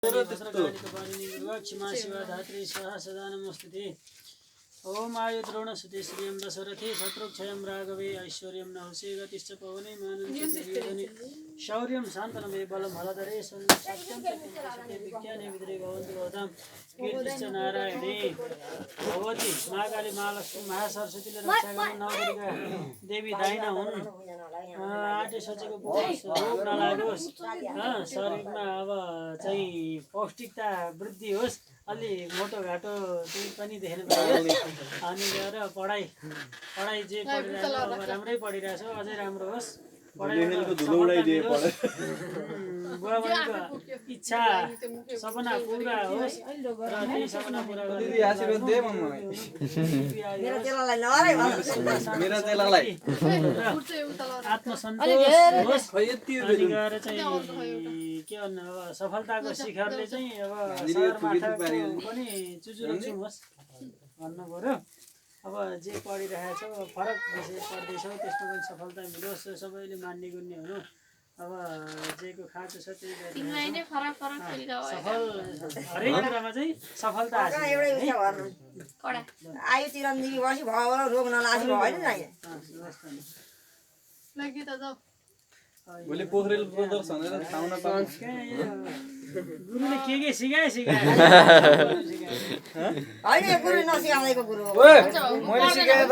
क्षमा शिवा धात्री स्वाहा सदा नमोस्तुते। ओम आयु द्रोणसुते श्रियं दशरथे शत्रुक्षयं राघवे ऐश्वर्यं नहुषे गतिश्च पवने मानन्ति शौर्यं शान्तनमे बलं हलधरे सत्यं सत्ये विज्ञाने विद्रे भवन्तु भवतां कीर्तिश्च नारायणे भगवती महाकाली महालक्ष्मी महासरस्वतीले रक्षा गर्नु नवदुर्गा देवी दाइना हुन्। आँटे सोचेको रोग नलागोस्, शरीरमा अब चाहिँ पौष्टिकता वृद्धि होस्, अलि मोटो घाटो पनि देख्नु पाइयो। अनि गएर पढाइ जे पढिरहेको अब राम्रै पढिरहेछ, अझै राम्रो होस्। बुवाबुवाको इच्छा सपना पुरा होस् र त्यही सपना पुरा आत्मसन्तोष होस्। अनि गएर चाहिँ के भन्नु, अब सफलताको शिखरले चाहिँ अब सगरमाथाको पनि चुचुरुचुम होस् भन्नु पऱ्यो। अब जे पढिरहेको छौ, फरक विषय पढ्दैछौ, त्यसमा पनि सफलता मिलोस्, सबैले मान्ने गुन्ने हुनु। अब जेको खाँचो छ त्यही सफल हरेक कुरामा चाहिँ सफलता आयु चिरञ्जीवी बसी भयो रोग नलासी भयो होइन बोले पोखरेल ब्रदर्स भनेर थाहा नपाउनु गुरुले के सिकाए होइन गुरु नसिकाउँदैको गुरु मैले सिकाए